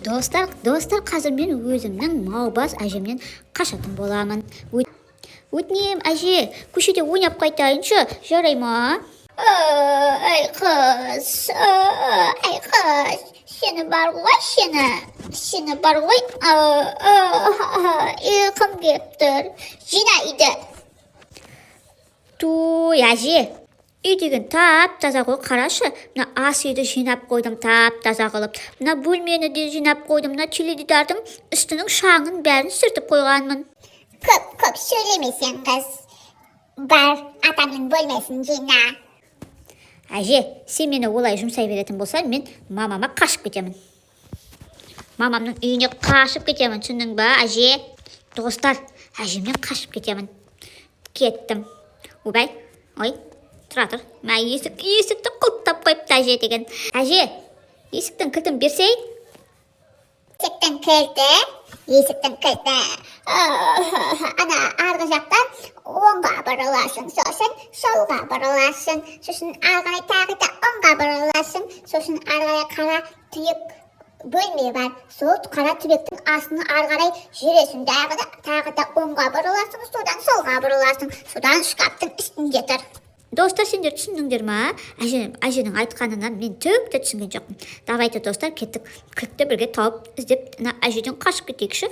Достар, қазір мен өзімнің маубас әжемнен қашатын боламын. Өтінем, әже, көшеде ойнап қайтайыншы, жарай ма? Ай қыз, сені бар ғой, сені бар ғой, ұйқым келіп тұр, жинайды. Туй, әже, үй деген тап-таза ғой, қарашы. Мына ас үйді жинап қойдым тап-таза қылып. Мына бөлмені де жинап қойдым. Мына теледидардың үстінің шаңын бәрін сүртіп қойғанмын. Көп сөйлемесең қыз. Бар, атаңның бөлмесін жина. Әже, сен мені олай жұмсай беретін болсаң, мен мамама қашып кетемін. Мамамның үйіне қашып кетемін, түсіндің ба, әже? Достар, әжемнен қашып кетемін. Кеттім. Убай, ой. Тұра тұр, мә есікті құлттап қойыпты әже деген. Әже, есіктің кілтін берсейін? Есіктің кілті. Ана арғы жақтан оңға бұрыласың, сосын солға бұрыласың, сосын арғарай тағы да оңға бұрыласың, сосын арғарай қара түбек бөлме бар. Сол қара түбектің астын арғарай жүресің, тағы да оңға бұрыласың, содан солға бұрыласың, содан шкаптың үстінде тұр. Достар, сендер түсіндіңдер ма? Әженің айтқанынан мен түкті түсінген жоқпын. Давайте, достар, кеттік. Кілтті бірге тауып іздеп, әжеден қашып кетейікші.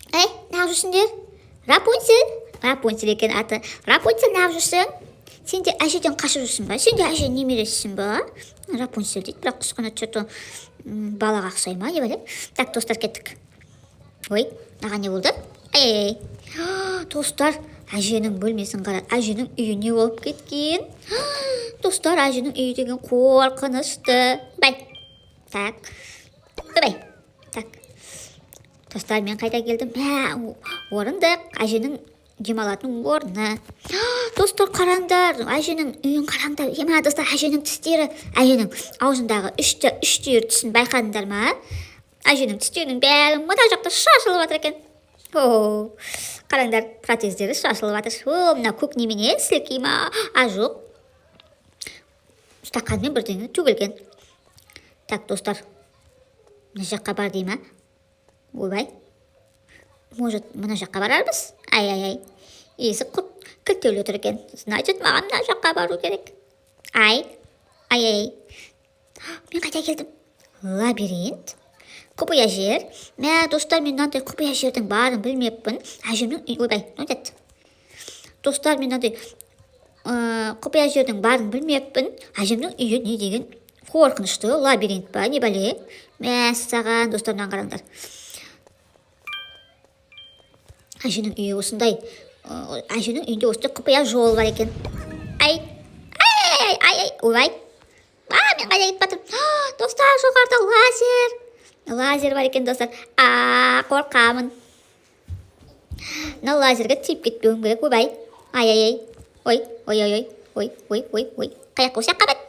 Әй, неғып жүрсіңдер? Рапунцель екен аты. Рапунцель, неғып жүрсің? Сен де әжеден қашып жүрсің ба? Сен де әже немересісің ба? Рапунцель дейді, бірақ құсқана че-то балаға ұқсай ма, не білем. Так, достар, кеттік. Ой, маған не болды? Ей, достар, әженің бөлмесін қара, әженің үйі не болып кеткен? Достар, әженің үйі деген қорқынышты. Бай. Так. Достар, мен қайда келдім? Орындық, әженің демалатын орны. Достар, қараңдар, әженің үйін қараңдар. Достар, әженің тістері, әженің аузындағы үш түйір тісін байқадыңдар ма? Әженің тістерінің бәрі мына жақта шашылып жатыр екен. Қараңдар, протездері шашылып жатыр. Мына көк немене, сілекей ма? Жоқ. Стақанмен бірдеңе төгілген. Так, достар, мына жаққа бар дей ма? Ойбай. Может, мына жаққа барармыз? Ай. Есік кілттеулі тұр екен. Значит, маған мына жаққа бару керек. Ай. Мен қайда келдім? Лабиринт. Құпия жер. Достар, мен мынандай құпия жердің барын білмеппін. Әжемнің үйі, ойбай, өтет. Достар, мен мынандай құпия жердің барын білмеппін. Әжемнің үйі не деген қорқынышты лабиринт па, не бәле? Саған, достарымнан қараңдар. Әженің үйі осындай. Әженің үйінде осындай құпия жол бар екен. Ай. Ойбай. Мен қайда кетіп батырмын? Достар, жоғарыда лазер бар екен, достар. Қорқамын. Мына лазерге тиіп кетпеуім керек, ойбай. Ай. Ой. Қаяққа осы жаққа бет.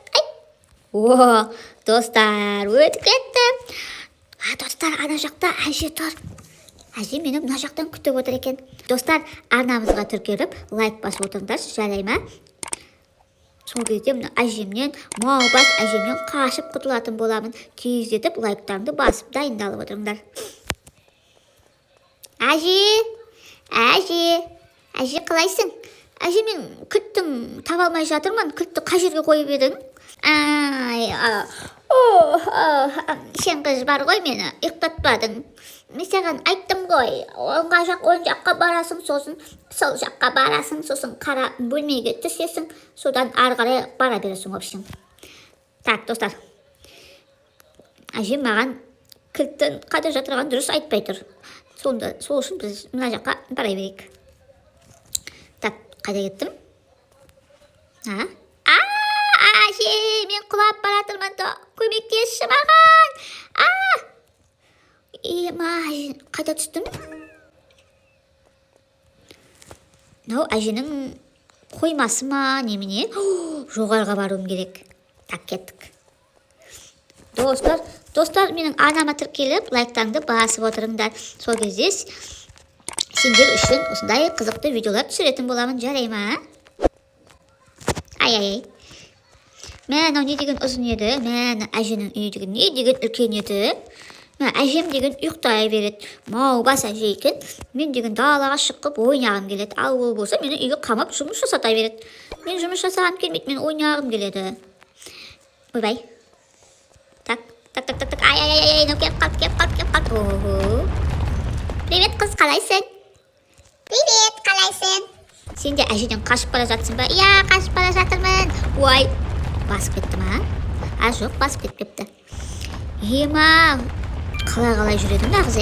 Достар, өтіп кетті. Достар, ана жақта әже тұр. Әже мені мына жақтан күтіп отыр екен. Достар, арнамызға тіркеліп, лайк басып отырыңдар, жарай ма? Сол кезде мына әжемнен, маубас әжемнен қашып құтылатын боламын. Тездетіп лайктарымды басып дайындалып отырыңдар. Әже, қалайсың? Әже, мен кілттің таба алмай жатырмын. Кілтті қай жерге қойып едің? Сен қыз бар ғой, мені ұйықтатпадың. Мен саған айттым ғой, оң жаққа барасың, сосын сол жаққа барасың, сосын қара бөлмеге түсесің, содан арғарай бара бересің, общем. Так, достар, әжем маған кілттің қайда жатырған дұрыс айтпай тұр. Сол үшін біз мына жаққа бара берейік. Так, қайда кеттім? Әже, мен құлап баратырмын, көмектесші маған. Қайда түстім? Әженің қоймасы ма, немене? Жоғарға баруым керек. Так, кеттік. Достар, менің арнама тіркеліп, лайктарыңды басып отырыңдар. Сол кезде сендер үшін осындай қызықты видеолар түсіретін боламын, жарай ма? Ай. Мә, не деген ұзын еді, мә, әженің үйі деген не деген үлкен еді. Мә, әжем деген ұйықтай береді. Мау бас әже екен, мен деген далаға шығып ойнағым келеді. Ал ол болса мені үйге қамап жұмыс жасата береді. Мен жұмыс жасағым келмейді, мен ойнағым келеді. Ойбай. Так. Ай, ну келіп қалды. Ого. Привет, қыз, қалайсың? Привет, қалайсың? Сен де әжеден қашып бара жатсың ба? Иә, қашып бара жатырмын. Ой, басып кетті ма? Жоқ, басып кетпепті. Ема, қалай жүреді нағыз,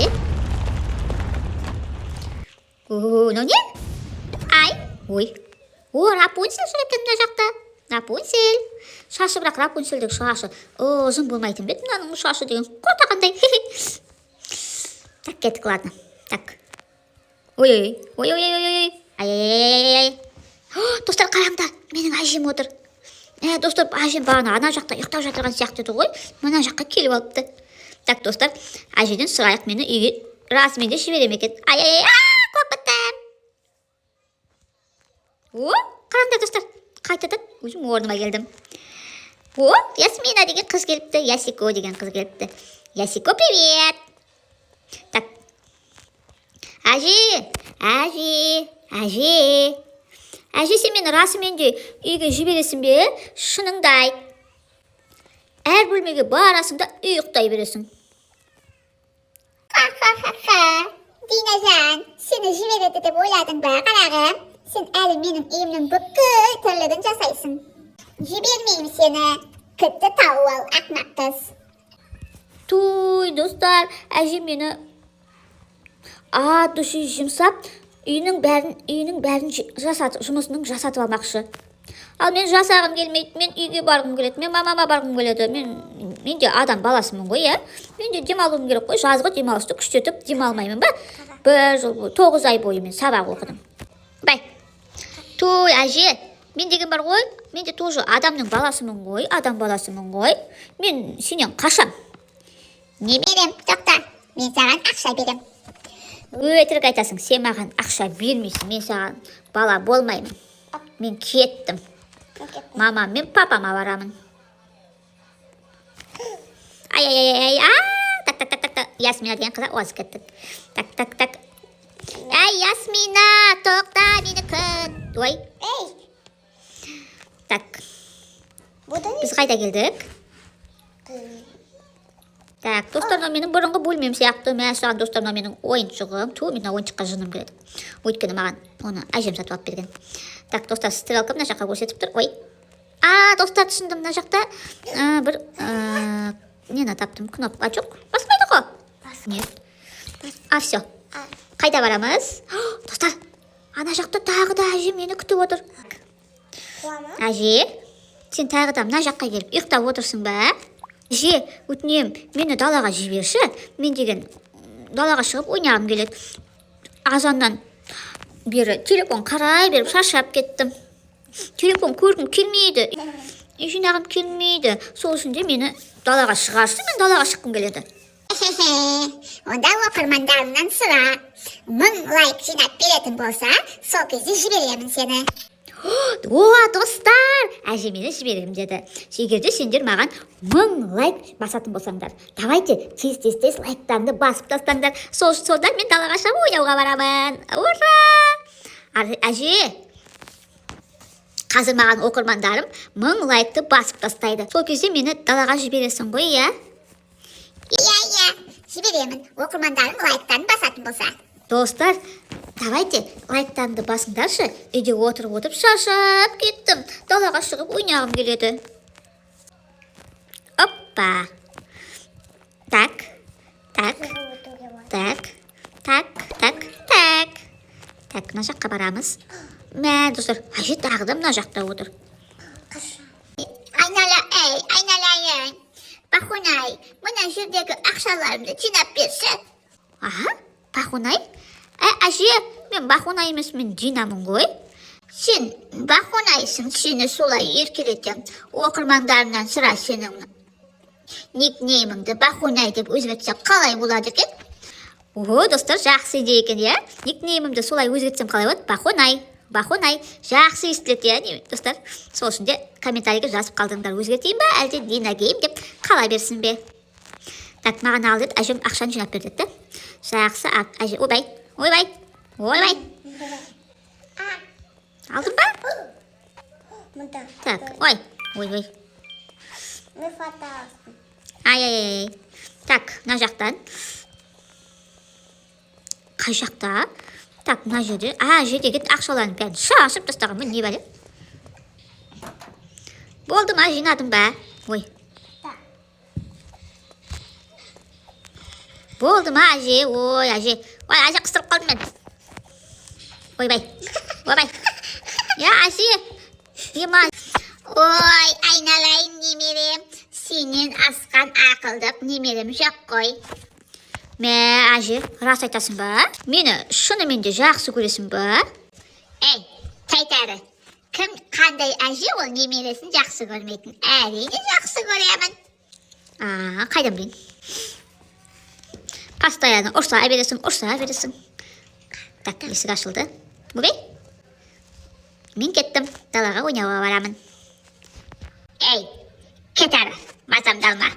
ну не? Ай, ой. Рапунцель жүр екен мына жақта. Рапунцель. Шашы бірақ Рапунцельдің шашы ұзын болмайтын бет, мынаның шашы деген қотағандай. Так, кеттік, ладно. Так. Ой. Ай. Достар, қараңдар, менің әжем отыр. Достар, әжем бағана ана жақта ұйықтап жатырған сияқты еді ғой. Мына жаққа келіп алыпты. Так, достар, әжеден сұрайық, мені үйге расымен де жіберем екен. Ай, қорқыттым. Қараңдар, достар, қайтадан өзім орныма келдім. Ясмина деген қыз келіпті, Ясико деген қыз келіпті. Ясико, привет. Так. Әже, сен мені расымен де үйге жібересің бе? Шыныңды айт. Әр бөлмеге барасың да ұйықтай бересің. Ха. Динажан, сені жібереді деп ойладың ба, қарағым? Сен әлі менің үйімнің бүкіл түрлігін жасайсың. Жібермеймін сені. Күтті тауып ал, ақымақ қыз. Туй, достар, әжем мені дұши жұмсап, үйінің бәрін жұмысының жасатып алмақшы. Ал мен жасағым келмейді, мен үйге барғым келеді, мен мамама барғым келеді. Мен де адам баласымын ғой, мен де демалуым керек қой, жазғы демалысты күштетіп демалмаймын ба? 1 жыл бойы, 9 ай бойы мен сабақ оқыдым. Бай, туй, әже, мен деген бар ғой, мен де тоже адамның баласымын ғой, адам баласымын ғой. Мен сенен қашам. Не берем, тоқта, мен саған ақша берем. Өтірік айтасың, сен маған ақша бермейсің, мен саған бала болмаймын. Мен кеттім. Мамам мен папама барамын. Ай, так. Ясмина деген қыза озып кеттік. Так. Ай, Ясмина, тоқта, мені күт. Ой. Так. Біз қайда келдік? Так, достарына менің бұрынғы бөлмем сияқты, мен саған достарына менің ойыншығым, мен ойыншыққа жыным келеді. Өйткені маған оны әжем сатып алып берген. Так, достар, стрелка мына жаққа көрсетіп тұр. Ой. Достар, түсіндім, мына жақта бір нені таптым, кнопка жоқ. Баспайды ғой? Нет. Все. Қайда барамыз? Достар, ана жақта тағы да әжем мені күтіп отыр. Әже, сен тағы да мына жаққа келіп ұйықтап отырсың ба? Әже, өтінем, мені далаға жіберші. Мен деген далаға шығып ойнағым келеді. Азаннан бері телефон қарай беріп шаршап кеттім. Телефон көргім келмейді. Жинағым келмейді. Сол үшін де мені далаға шығаршы, мен далаға шыққым келеді. Онда оқырмандарымнан сұра. 1000 лайк жинап беретін болса, сол кезде жіберемін сені. Достар, әже мені жіберем деді. Егерде сендер маған 1000 лайк басатын болсаңдар, давайте тез лайктарыңды басып тастаңдар. Содан мен далаға шығып ойнауға барамын. Ура! Әже, қазір маған оқырмандарым 1000 лайкты басып тастайды. Сол кезде мені далаға жібересің ғой, иә? Иә, жіберемін. Оқырмандарым лайктарын басатын болса. Достар, давайте лайктарыңды басыңдаршы. Үйде отырып шаршап кеттім. Далаға шығып ойнағым келеді. Оппа. Так. Мына жаққа барамыз. Мә, достар, әже тағы да мына жақта отыр. Айналайын. Бақунай, мына жердегі ақшаларымды жинап берші. Бақунай? Әже, мен бақунай емес, мен жинамын ғой. Сен бақунайсың, сені солай еркелетем. Оқырмандарынан сұра сенің никнейміңді бақунай деп өзгертсем қалай болады екен? Достар, жақсы идея екен, иә? Никнеймімді солай өзгертсем қалай болады? Бақунай. бахонай жақсы естіледі иә достар. Сол үшін де комментарийге жазып қалдыңдар, өзгертейін ба әлде динагейім деп қала берсін бе. Так, маған ал деді, әжем ақшаны жинап бер деді. Жақсы, әже, ойбай. Алдың ба? Так, ой. Ай. Так, мына жақтан. Қай жақта? Так, мына жерде. Жердегі ақшаларын бәрін шашып тастағанмын, не бәлем? Болды ма, жинадың ба? Ой. Болды ма, әже? Ой, әже қыстырып қалдым мен. Ойбай. Я, әже. Ема. Ой, айналайын немерем. Сенен асқан ақылдық немерем жоқ қой. Мә, әже, рас айтасың ба? Мені шынымен де жақсы көресің ба? Ей, тайтары. Кім қандай әже ол немересін жақсы көрмейтін? Әрине жақсы көремін. Қайдан білейін? Постоянно ұрса бересің. Так, есік ашылды. Бұғай? Мен кеттім, далаға ойнауға барамын. Ей, кет ары, мазамды алма.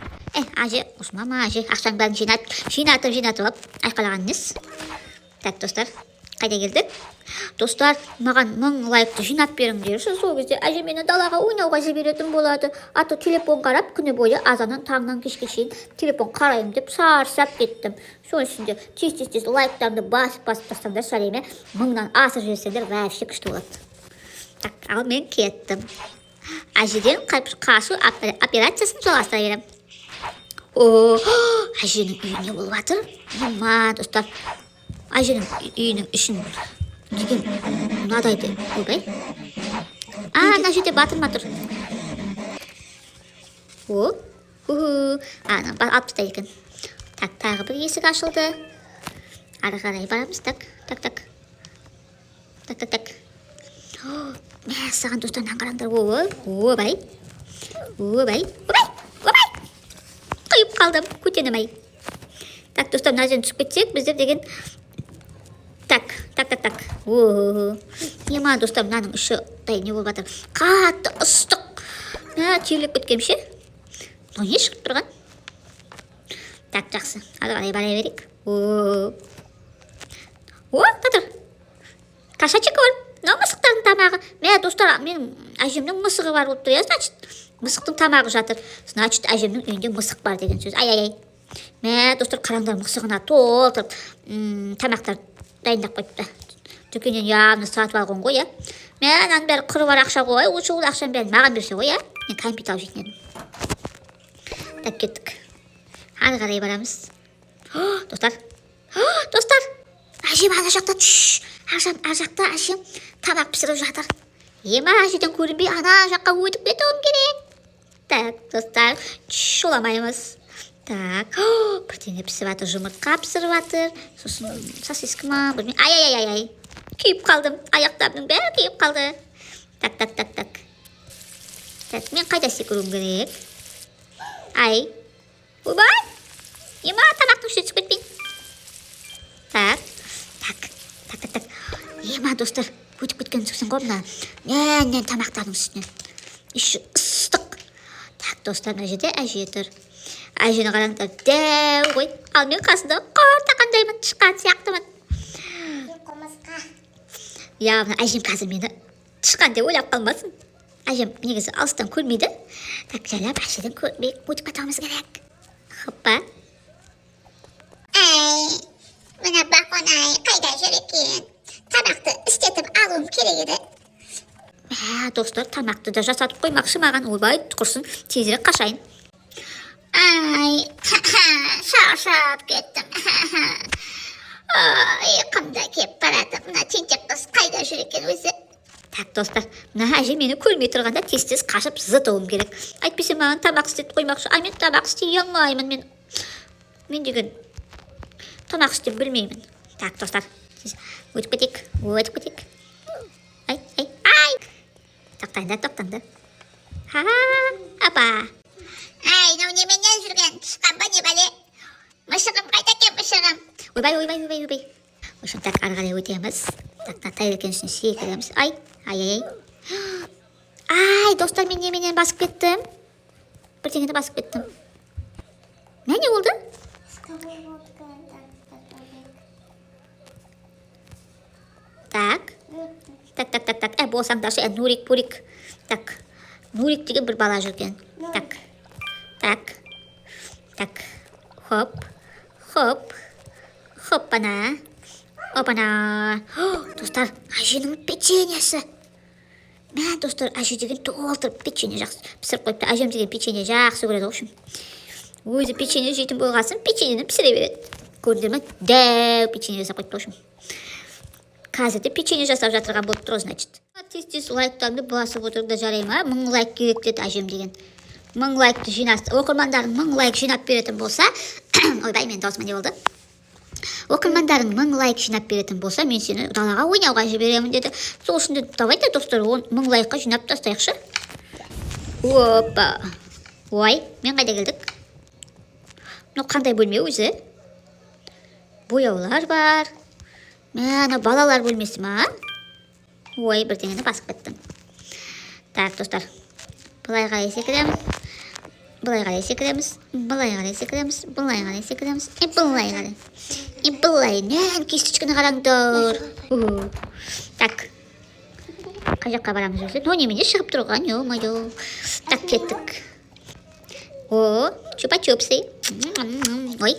Әже, ұсмама әже, ақшаң бәрін жинатып алып, айқалаған нес. Так, достар, қайда келдік? Достар, маған 1000 лайкты жинап беріңдерші. Сол кезде әже мені далаға ойнауға жіберетін болады. Аты телефон қарап, күні бойы азаннан таңнан кешке шейін телефон қарайым деп сарсап кеттім. Сол үшін де тез лайктарды басып тастаңдар сәлеме. 1000-нан асыр жіберсеңдер вообще күшті болады. Так, ал мен кеттім. Әжеден қашу операциясын жалғастыра берем. Әженің үйіне болып жатыр. Ема, достар, әженің үйінің ішін деген мынадайды. Ойбай. Мына жерде батыр. Алып тастайды екен. Так, тағы бір есік ашылды. Ары қарай барамыз. Так. Мә, саған достарынан қараңдар. Ойбай. Құйып қалдым, көтенімай. Так, достар, мына жерден түсіп кетсек, біздер деген... Так. Ема, достар, мынаның іші не болып жатыр. Қатты ыстық. Мә, терлеп кеткенше. Не шығып тұрған? Так, жақсы. Ары қарай бара берейік. Татыр. Кошачек бар. Мынау мысықтардың тамағы. Мә, достар, менің әжемнің мысығы бар болып тұр, значит, мысықтың тамағы жатыр. Значит, әжемнің үйінде мысық бар деген сөз. Ай. Мә, достар, қараңдар, мысығына толтырып, тамақтар дайындап қойыпты. Дүкеннен явно сатып алған ғой, Мә, ананың бәрі құры бар ақша ғой. Осы ақшаның бәрін маған берсе ғой, Мен кәмпит алып жейтін едім. Так, кеттік. Ары қарай барамыз. Достар, әжем ана жақта, ар жақта әжем тамақ пісіріп жатыр. Ема, әжеден көрінбей ана жаққа өтіп кетуім керек. Так, достар, шоламаймыз. Так, бірдеңе пісіп жатыр, жұмыртқа пісіріп жатыр. Сосын сосиска ма, білмеймін. Ай. Күйіп қалдым, аяқтарымның бәрі күйіп қалды. Так. Так, мен қайда секіруім керек? Ай. Ойбай. Ема, тамақтың үстіне түсіп кетпейін. Так. Ема, достар, өтіп кеткен түсіксің ғой мына. Нән тамақтардың үстіне. Іші ыстық. Так, достар, мына жерде әже тұр. Әжені қараңдар, дәу ғой. Ал мен қасында қартақандаймын, тышқан сияқтымын. Мына әжем қазір мені тышқан деп ойлап қалмасын. Әжем негізі алыстан көрмейді. Так, жайлап әжеден көрмейік, өтіп кетуіміз керек. Хоппа. Мына бақонай қайда жүр екен? Тамақты істетіп алуым керек еді. Достар, тамақты да жасатып қоймақшы маған. Ойбай, тұқырсын, тезірек қашайын. Шаршап кеттім. Ұйқымда кеп барады. Мына тентек қыз қайда жүр екен өзі? Так, достар, мына әже мені көрмей тұрғанда тез қашып зытуым керек. Әйтпесе маған тамақ істетіп қоймақшы. Мен тамақ істей алмаймын. Мен деген тамақ істеп білмеймін. Так, достар, өтіп кетейік. Ай. Тоқтаңдар. Апа. Мынау неменен жүрген? Тышқан ба не бәле? Мысығым қайда екен, мысығым? Ойбай. Так, ары қарай өтеміз. тәрелкенің ішіне секіреміз. Ай. Ай, достар, мен неменен басып кеттім? Бірдеңені басып кеттім. Не болды? Так. Болсаңдаршы, Нурик, Пурик. Так. Нурик деген бір бала жүрген. Так. Хоп. Хоппана. Опана. Достар, әженің печеньесі. Мен, достар, әже деген толтырып печенье жақсы пісіріп қойыпты. Әжем деген печенье жақсы көреді, в общем. Өзі печенье жейтін болғасын, печеньені пісіре береді. Көрдіңдер ме? Дәу печенье жасап қойыпты, в общем. Қазір де печенье жасап жатырған болып тұр, значит. Тез лайктарыңды басып отырды, жарай ма? 1000 лайк керек деді әжем деген. 1000 лайкты жинасты. Оқырмандарың 1000 лайк жинап беретін болса, ойбай, мен даусыма не болды? Оқырмандарың 1000 лайк жинап беретін болса, мен сені далаға ойнауға жіберемін деді. Сол үшін де давайте, достар, 1000 лайкқа жинап тастайықшы. Опа. Ой, мен қайда келдік? Мынау қандай бөлме өзі? Бояулар бар. Мен балалар бөлмесі ма? Ой, бірдеңені басып кеттім. Так, достар. Былай қарай секіреміз. Былай қарай. И былай. Нән, кестічкіні қараңдар. Так. Қай жаққа барамыз өзі? Немене шығып тұрған, ё-майо. Так, кеттік. О, чупа-чупсы. Ой.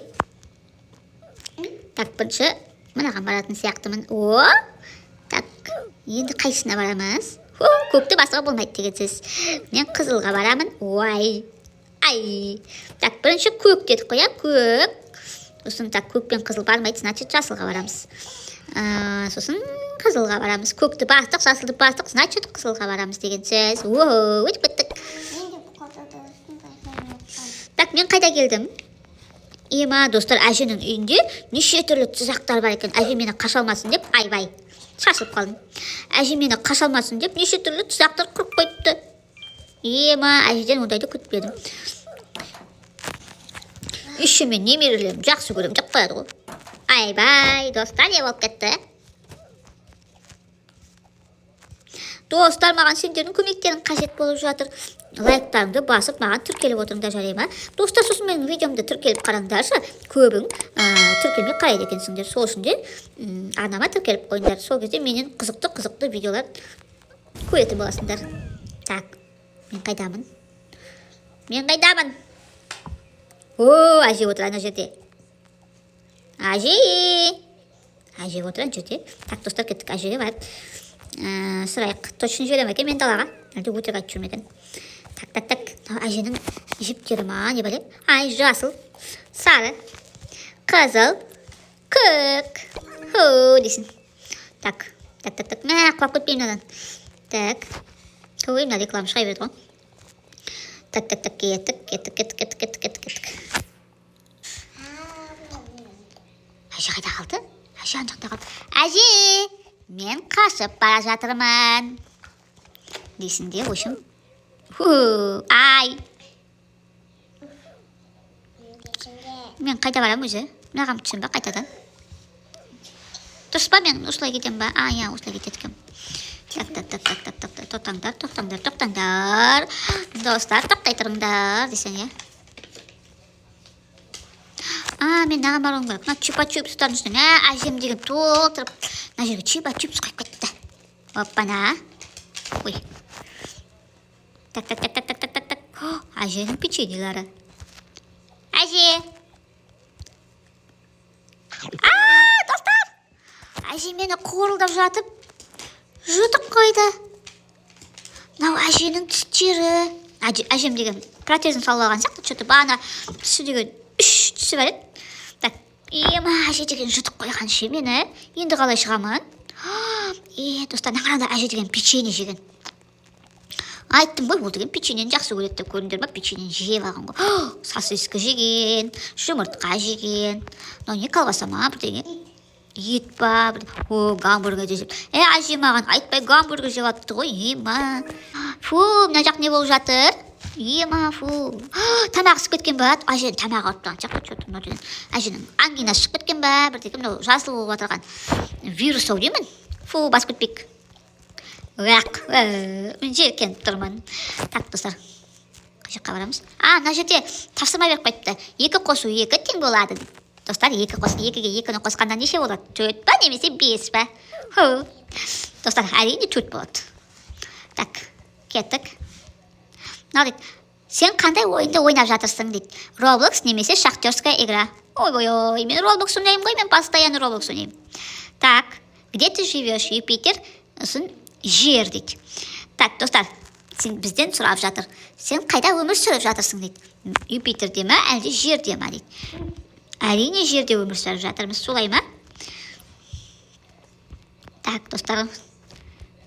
Так, бірінші мынаған баратын сияқтымын. О, так. Енді қайсына барамыз? Көкті басқа болмайды деген сөз. Мен қызылға барамын. Ой. Ай. Так, бірінші көк дедік қой, көк. Сосын так, көк пен қызыл бармайды, значит жасылға барамыз. Сосын қызылға барамыз. Көкті бастық, жасылды бастық, значит қызылға барамыз деген сөз. Өтіп біттік. Так, мен қайда келдім? Ема, достар, әженің үйінде неше түрлі тұзақтар бар екен. Әже мені қашалмасын деп, айбай, шашылып қалдым. Әже мені қашалмасын деп, неше түрлі тұзақтар құрып қойыпты. Ема, әжеден ондайды күтпедім. Үші мен немерелерім жақсы көрем деп қояды ғой. Айбай, достар, не болып кетті? Достар, маған сендердің көмектерің қажет болып жатыр. Лайктарыңды басып, маған тіркеліп отырыңдар, жарай ма? Достар, сосын менің видеомды тіркеліп қараңдаршы. Көбің тіркелмей қарайды екенсіңдер. Сол үшін де арнама тіркеліп қойыңдар. Сол кезде менен қызықты видеолар көретін боласыңдар. Так, мен қайдамын? О, әже отыр ана жерде. Әже отыр ана жерде. Так, достар, кеттік әжеге барып. Сұрайық, точно жіберем екен мен далаға. Әлде өтірік айтып жүрмеген. Так. Әженің жіптері ма, не бар? Ай, жасыл, сары, қызыл, көк. Дейсін. Так. Мә, құлап көтпеймін одан. Так. Мына реклама шыға береді ғой. Так, кеттік. Әже қайда қалды? Әже ана жақта қалды. Әже! Мен қашып бара жатырмын. Дейсін де, өшім. Ай! Мен қайда барам өзі? Мынаған түсін ба қайтадан? Дұрыс па, мен осылай кетем ба? Осылай кетедікем. Тоқтаңдар. Достар, тоқтай тұрыңдар, десен, е? Мен наған баруым керек. Мына чупа-чупстардың үстіне, әжем деген толтырып, мына жерге чупа-чупс қойып кетті. Оппана. Ой. Так. Әженің печеньелері. Әже! Достар! Әже мені қорылдап жатып, жұтып қойды. Мынау әженің түстері. Әжем деген протезін салған сияқты, что-то бағана түсі деген 3 түсі бар еді. Так, әже деген жұтып қойған ше мені. Енді қалай шығамын? Достар, нағарада әже деген печенье жеген. Айттым ғой, ол деген печеньені жақсы көреді деп көріңдер ма? Печеньені жеп алған ғой. Сосиска жеген, жұмыртқа жеген. Не колбаса ма, бірдеңе? Ет па, гамбургер жеп. Әже маған айтпай гамбургер жеп атты ғой, ема. Мына жақ не болып жатыр? Ема, тамақ ісіп кеткен ба? Әженің тамағы ұрттан жақты. Әженің ангина шығып кеткен ба? Бірдеке, жасыл болып атырған вирус ау деймін. Фу, бас күтпек. Мен жиіркеніп тұрмын. Так, достар. Қай жаққа барамыз? Мына жерде тапсырма беріп қойыпты. 2 қосу 2 тең болады. Достар, 2 қос 2-ге 2-ні қосқанда неше болады? 4 па немесе 5 па? Достар, әрине 4 болады. Так, кеттік. Мынау дейді, сен қандай ойынды ойнап жатырсың дейді. Roblox немесе шахтерская игра. Ой-ой-ой, мен Roblox ойнаймын ғой, мен постоянно Roblox ойнаймын. Так, где ты живешь, Юпитер? Сосын жер дейді. Так, достар, сен бізден сұрап жатыр. Сен қайда өмір сүріп жатырсың дейді. Юпитерде ма, әлде жерде ма дейді. Әрине жерде өмір сүріп жатырмыз, солай ма? Так, достар,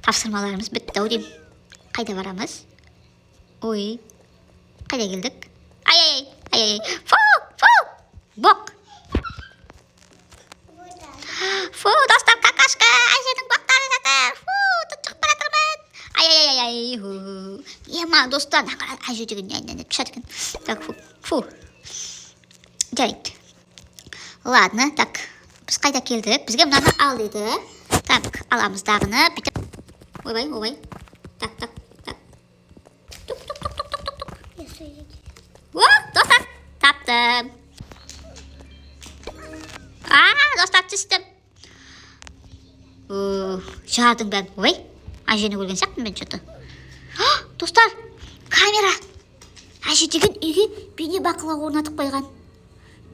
тапсырмаларымыз бітті-ау деймін. Қайда барамыз? Ой, қайда келдік? Ай, фу, боқ. Фу, достар, какашка, әженің боқтары жатыр. Фу, тұтшық бара тұрмын. Ай, ема, достар, әже деген не түшеді екен. Так, фу. Жарайды. Ладно, так, біз қайда келдік? Бізге мынаны ал деді. Так, аламыз дағыны. Ойбай. Так. Достар, таптым. Достар, түстім. Жардың бәрін. Ой, әжені көрген сияқтымын мен что-то. Достар, камера. Әже деген үйге бейне бақылау орнатып қойған.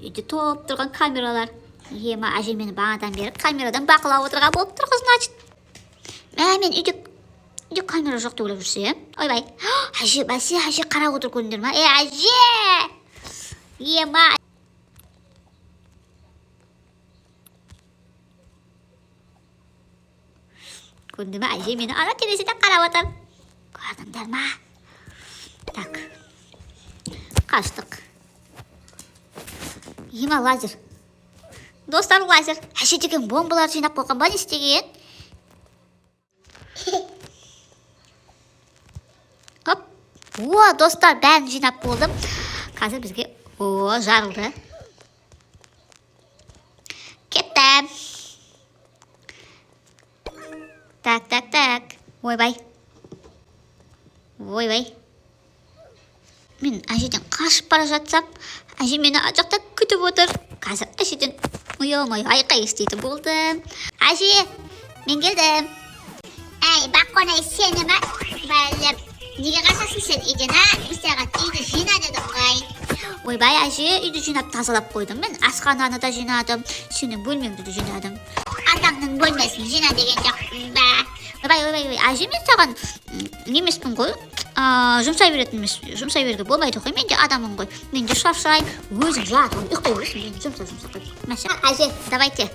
Үйде топ тұрған камералар. Ема, әже мені бағадан бері камерадан бақылау отырған болып тұрғыз, значит. Мен үйде камера жоқ деп ойлап жүрсе, ойбай. Әже, бәсе, әже қарап отыр көріндер ма? Әже! Ема. Көрінді ма? Әже мені ана терезеден қарап отыр. Көрдіңдер ма? Так. Қаштық. Ема, лазер. Достар, лазер. Әже деген бомбалар жинап қойған ба, не істеген? Оп. Достар, бәрін жинап болдым. Қазір бізге жарылды. Кеттім. Так. Ойбай. Мен әжеден қашып бара жатсам, әже мені ажақта күтіп отыр. Қазір әжеден ұялмай айқай естейтін болды. Әже, мен келдім. Әй, баққонай сені ма? Бәліп, неге қашасың сен үйден, бір сағат үйді жина дедім ғой. Ойбай, әже, үйді жинап тазалап қойдым. Мен асхананы да жинадым, сенің бөлмеңді де жинадым. Атаңның бөлмесін жина деген жоқпын ба? Ойбай, әже, мен саған немеспін ғой. Жұмсай беруге болмайды ғой, мен де адаммын ғой. Мен де шаршай, өзің жатып ұйықтай бересің, мен жұмсай қой. Мәші, әже, давайте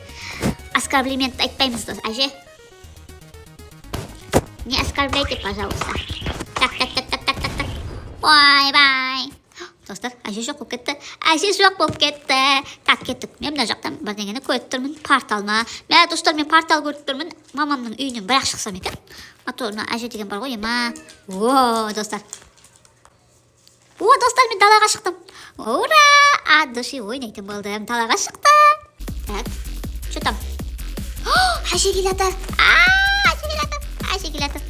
оскорблемент айтпаймыз, әже. Не оскорбляйте, пожалуйста. Так. Ойбай. Достар, әже жоқ болып кетті. Так, кеттік. Мен мына жақтан бірдеңені көріп тұрмын. Портал ма? Мен достар, мен портал көріп тұрмын. Мамамның үйінен бірақ шықсам екен. Моторына әже деген бар ғой, ема. Достар. Достар, мен далаға шықтым. Ура! От души ойнайтын болдым. Далаға шықтым. Так, что там? Әже келатыр. Әже келатыр.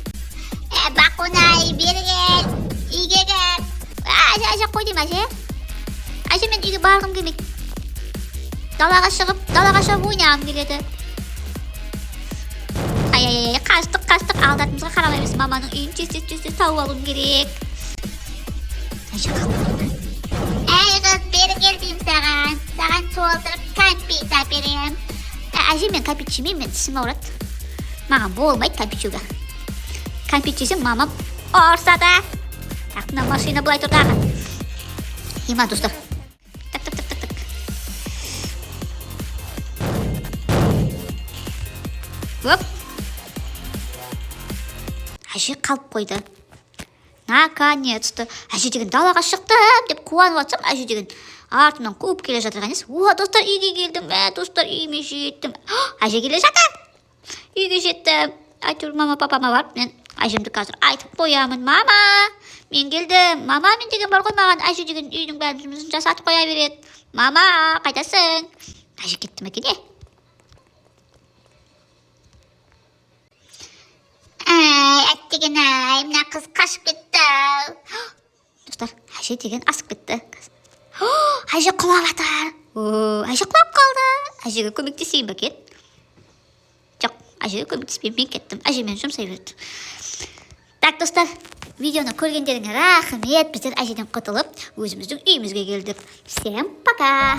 Бақонай, бері кел. Үйге кел. Әже, қой дейм, әже. Әже, мен үйге барғым келмейді. Далаға шығып ойнағым келеді. Қаштық, алдатымызға қарамаймыз. Маманың үйін тез тауып алуым керек. Әй қыз, бері кел дейм саған. Саған толтырып кәмпит әперем. Әже, мен кәмпит жемеймін, мен тісім ауырады. Маған болмайды кәмпит жеуге. Кәмпит жесем, мамам ұрсады. Так, мына машина былай тұр дағы. Ема, достар. Так. Оп. Әже қалып қойды. Наконец-то. Әже деген далаға шықтым деп қуанып жатсам, әже деген артымнан қуып келе жатыр емес. Достар, үйге келдім. Достар, үйіме жеттім. Әже келе жатыр. Үйге жеттім. Әйтеуір мама папама барып, мен әжемді қазір айтып қоямын. Мама, мен келдім. Мама, мен деген бар ғой, маған әже деген үйдің бәрін жұмысын жасатып қоя береді. Мама, қайдасың? Әже кетті ме екен, Әттеген-ай, мына қыз қашып кетті. Достар, Әже деген асып кетті. Әже құлап жатыр. Әже құлап қалды. Әжеге көмектесейін бе екен? Жоқ, әжеге көмектеспеймін, мен кеттім. Әжемен жұмсай берді. Так, достар, видеоны көргендеріңе рахмет. Біздер әжеден құтылып, өзіміздің үйімізге келдік. Всем пока!